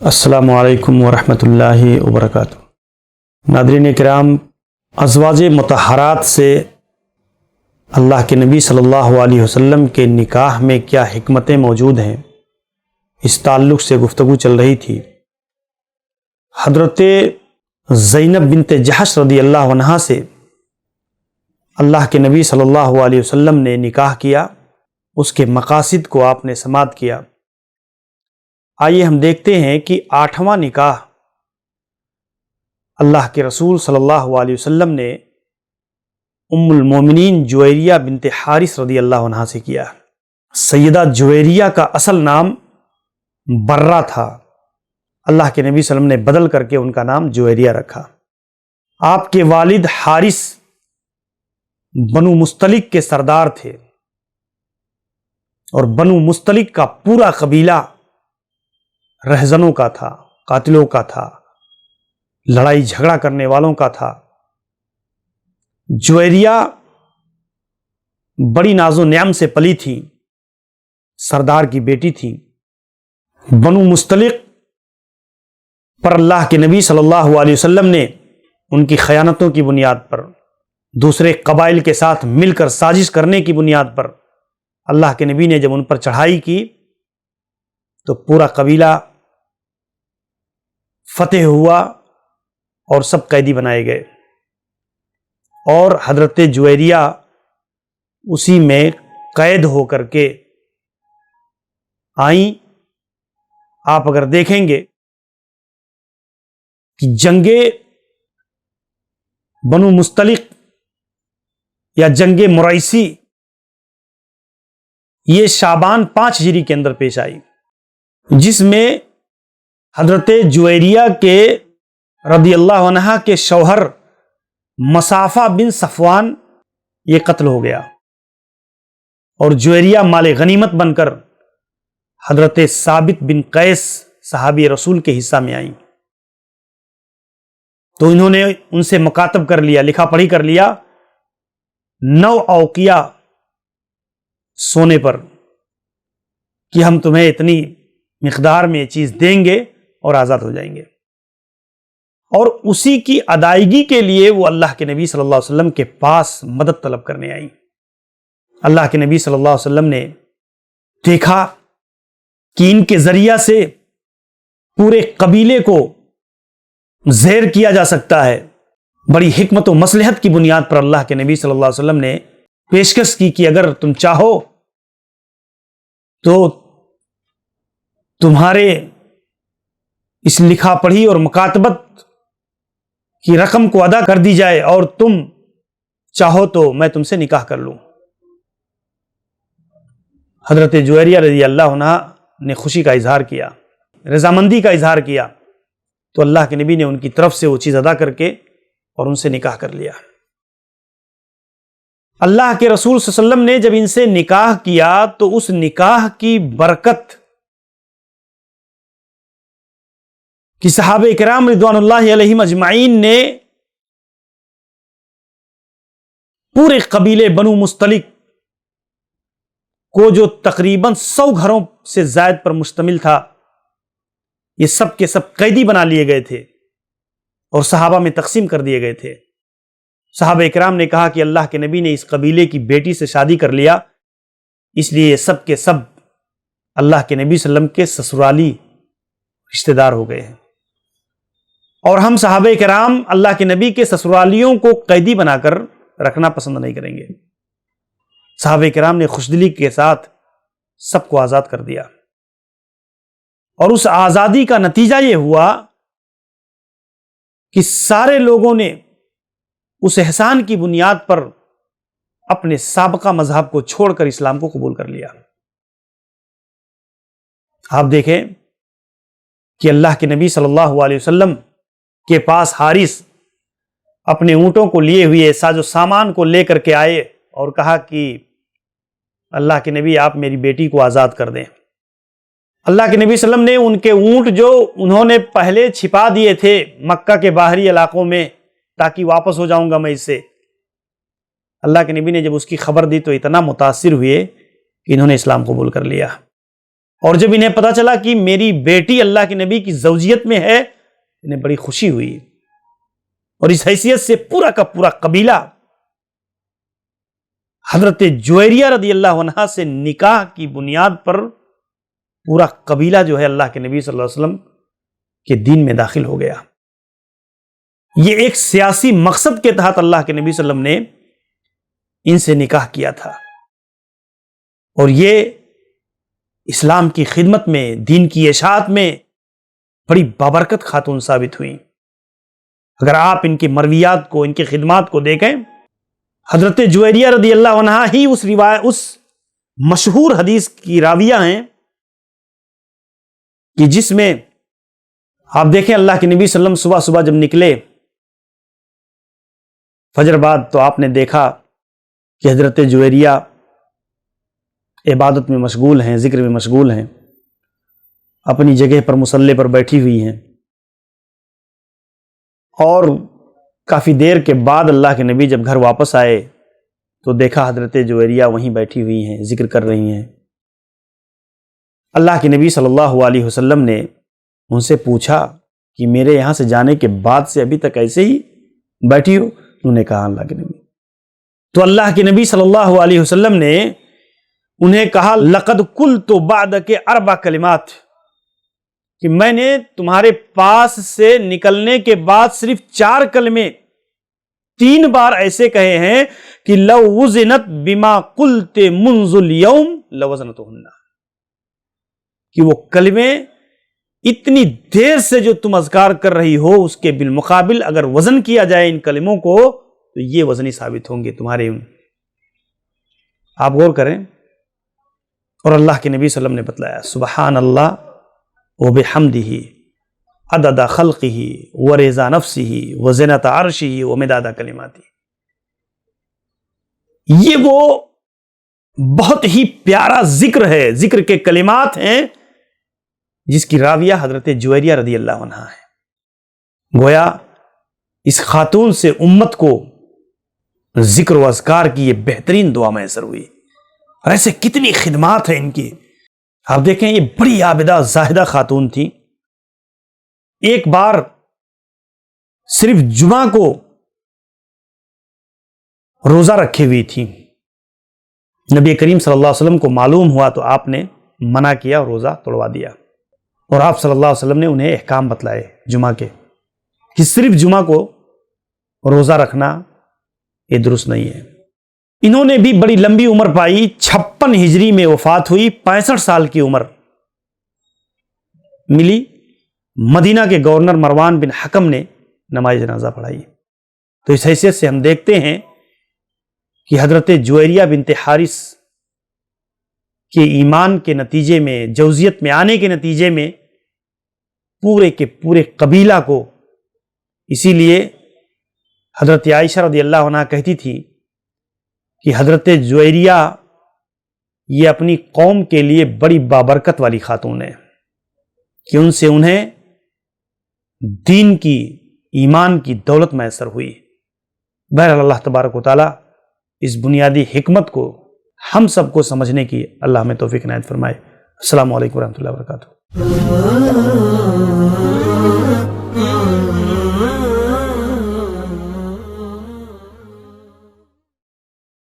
السلام علیکم ورحمۃ اللہ وبرکاتہ۔ ناظرین کرام، ازواج مطہرات سے اللہ کے نبی صلی اللہ علیہ وسلم کے نکاح میں کیا حکمتیں موجود ہیں، اس تعلق سے گفتگو چل رہی تھی۔ حضرت زینب بنت جحش رضی اللہ عنہا سے اللہ کے نبی صلی اللہ علیہ وسلم نے نکاح کیا، اس کے مقاصد کو آپ نے سماعت کیا۔ آئیے ہم دیکھتے ہیں کہ 8واں نکاح اللہ کے رسول صلی اللہ علیہ وسلم نے ام المومنین جویریہ بنت حارث رضی اللہ عنہا سے کیا۔ سیدہ جویریہ کا اصل نام برہ تھا، اللہ کے نبی صلی اللہ علیہ وسلم نے بدل کر کے ان کا نام جویریہ رکھا۔ آپ کے والد حارث بنو مستلق کے سردار تھے، اور بنو مستلق کا پورا قبیلہ رہزنوں کا تھا، قاتلوں کا تھا، لڑائی جھگڑا کرنے والوں کا تھا۔ جویریہ بڑی ناز و نعم سے پلی تھی، سردار کی بیٹی تھی۔ بنو مستلق پر اللہ کے نبی صلی اللہ علیہ وسلم نے ان کی خیانتوں کی بنیاد پر، دوسرے قبائل کے ساتھ مل کر سازش کرنے کی بنیاد پر اللہ کے نبی نے جب ان پر چڑھائی کی تو پورا قبیلہ فتح ہوا اور سب قیدی بنائے گئے، اور حضرت جویریہ اسی میں قید ہو کر کے آئیں۔ آپ اگر دیکھیں گے کہ جنگ بنو مستلق یا جنگ مریسی یہ شعبان 5 ہجری کے اندر پیش آئی، جس میں حضرت جویریہ کے رضی اللہ عنہ کے شوہر مصافہ بن صفوان یہ قتل ہو گیا، اور جویریہ مال غنیمت بن کر حضرت ثابت بن قیس صحابی رسول کے حصہ میں آئیں۔ تو انہوں نے ان سے مکاتب کر لیا، لکھا پڑھی کر لیا 9 اوقیہ سونے پر کہ ہم تمہیں اتنی مقدار میں یہ چیز دیں گے اور آزاد ہو جائیں گے، اور اسی کی ادائیگی کے لیے وہ اللہ کے نبی صلی اللہ علیہ وسلم کے پاس مدد طلب کرنے آئی۔ اللہ کے نبی صلی اللہ علیہ وسلم نے دیکھا کہ ان کے ذریعہ سے پورے قبیلے کو زیر کیا جا سکتا ہے۔ بڑی حکمت و مصلحت کی بنیاد پر اللہ کے نبی صلی اللہ علیہ وسلم نے پیشکش کی کہ اگر تم چاہو تو تمہارے اس لکھا پڑھی اور مکاتبت کی رقم کو ادا کر دی جائے، اور تم چاہو تو میں تم سے نکاح کر لوں۔ حضرت جویریہ رضی اللہ عنہ نے خوشی کا اظہار کیا، رضامندی کا اظہار کیا، تو اللہ کے نبی نے ان کی طرف سے وہ چیز ادا کر کے اور ان سے نکاح کر لیا۔ اللہ کے رسول صلی اللہ علیہ وسلم نے جب ان سے نکاح کیا تو اس نکاح کی برکت کہ صحابہ کرام رضوان اللہ علیہم اجمعین نے پورے قبیلے بنو مستلق کو، جو تقریباً 100 گھروں سے زائد پر مشتمل تھا، یہ سب کے سب قیدی بنا لیے گئے تھے اور صحابہ میں تقسیم کر دیے گئے تھے۔ صحابہ کرام نے کہا کہ اللہ کے نبی نے اس قبیلے کی بیٹی سے شادی کر لیا، اس لیے یہ سب کے سب اللہ کے نبی صلی اللہ علیہ وسلم کے سسرالی رشتہ دار ہو گئے ہیں، اور ہم صحابہ کرام اللہ کے نبی کے سسرالیوں کو قیدی بنا کر رکھنا پسند نہیں کریں گے۔ صحابہ کرام نے خوشدلی کے ساتھ سب کو آزاد کر دیا، اور اس آزادی کا نتیجہ یہ ہوا کہ سارے لوگوں نے اس احسان کی بنیاد پر اپنے سابقہ مذہب کو چھوڑ کر اسلام کو قبول کر لیا۔ آپ دیکھیں کہ اللہ کے نبی صلی اللہ علیہ وسلم کے پاس حارث اپنے اونٹوں کو لیے ہوئے ساز و سامان کو لے کر کے آئے اور کہا کہ اللہ کے نبی آپ میری بیٹی کو آزاد کر دیں۔ اللہ کے نبی صلی اللہ علیہ وسلم نے ان کے اونٹ جو انہوں نے پہلے چھپا دیے تھے مکہ کے باہری علاقوں میں تاکہ واپس ہو جاؤں گا میں اس سے، اللہ کے نبی نے جب اس کی خبر دی تو اتنا متاثر ہوئے کہ انہوں نے اسلام قبول کر لیا، اور جب انہیں پتا چلا کہ میری بیٹی اللہ کے نبی کی زوجیت میں ہے، انہیں بڑی خوشی ہوئی، اور اس حیثیت سے پورا کا پورا قبیلہ حضرت جویریہ رضی اللہ عنہا سے نکاح کی بنیاد پر پورا قبیلہ جو ہے اللہ کے نبی صلی اللہ علیہ وسلم کے دین میں داخل ہو گیا۔ یہ ایک سیاسی مقصد کے تحت اللہ کے نبی صلی اللہ علیہ وسلم نے ان سے نکاح کیا تھا، اور یہ اسلام کی خدمت میں، دین کی اشاعت میں بڑی بابرکت خاتون ثابت ہوئی۔ اگر آپ ان کے مرویات کو، ان کی خدمات کو دیکھیں، حضرت جویریہ رضی اللہ عنہا ہی اس مشہور حدیث کی راویہ ہیں کہ جس میں آپ دیکھیں اللہ کے نبی صلی اللہ علیہ وسلم صبح صبح جب نکلے فجر بعد، تو آپ نے دیکھا کہ حضرت جویریہ عبادت میں مشغول ہیں، ذکر میں مشغول ہیں، اپنی جگہ پر مصلی پر بیٹھی ہوئی ہیں، اور کافی دیر کے بعد اللہ کے نبی جب گھر واپس آئے تو دیکھا حضرت جویریہ وہیں بیٹھی ہوئی ہیں، ذکر کر رہی ہیں۔ اللہ کے نبی صلی اللہ علیہ وسلم نے ان سے پوچھا کہ میرے یہاں سے جانے کے بعد سے ابھی تک ایسے ہی بیٹھی ہو؟ انہوں نے کہا اللہ کے نبی۔ تو اللہ کے نبی صلی اللہ علیہ وسلم نے انہیں کہا لقد قلت بعدک اربع کلمات، کہ میں نے تمہارے پاس سے نکلنے کے بعد صرف 4 کلمے 3 بار ایسے کہے ہیں کہ لو وزنت بما قلت منذ اليوم لوزنتهن، کہ وہ کلمے اتنی دیر سے جو تم اذکار کر رہی ہو اس کے بالمقابل اگر وزن کیا جائے ان کلموں کو تو یہ وزنی ثابت ہوں گے تمہارے۔ آپ غور کریں، اور اللہ کے نبی صلی اللہ علیہ وسلم نے بتلایا سبحان اللہ وبحمدہ عدد خلقہ ورضا نفسہ وزنۃ عرشہ ومداد کلماتہ۔ یہ وہ بہت ہی پیارا ذکر ہے، ذکر کے کلمات ہیں جس کی راویہ حضرت جویریہ رضی اللہ عنہا ہے۔ گویا اس خاتون سے امت کو ذکر و اذکار کی یہ بہترین دعا میسر ہوئی، اور ایسے کتنی خدمات ہیں ان کی۔ آپ دیکھیں یہ بڑی عابدہ زاہدہ خاتون تھی، ایک بار صرف جمعہ کو روزہ رکھے ہوئی تھی، نبی کریم صلی اللہ علیہ وسلم کو معلوم ہوا تو آپ نے منع کیا اور روزہ توڑوا دیا، اور آپ صلی اللہ علیہ وسلم نے انہیں احکام بتلائے جمعہ کے کہ صرف جمعہ کو روزہ رکھنا یہ درست نہیں ہے۔ انہوں نے بھی بڑی لمبی عمر پائی، 56 ہجری میں وفات ہوئی، 65 سال کی عمر ملی۔ مدینہ کے گورنر مروان بن حکم نے نماز جنازہ پڑھائی۔ تو اس حیثیت سے ہم دیکھتے ہیں کہ حضرت جویریہ بنت حارث کے ایمان کے نتیجے میں، جوزیت میں آنے کے نتیجے میں پورے کے پورے قبیلہ کو، اسی لیے حضرت عائشہ رضی اللہ عنہا کہتی تھی کہ حضرت جویریہ یہ اپنی قوم کے لیے بڑی بابرکت والی خاتون ہے، کہ ان سے انہیں دین کی، ایمان کی دولت میسر ہوئی۔ بہرحال اللہ تبارک و تعالی اس بنیادی حکمت کو ہم سب کو سمجھنے کی اللہ ہمیں توفیق عنایت فرمائے۔ السلام علیکم ورحمۃ اللہ وبرکاتہ۔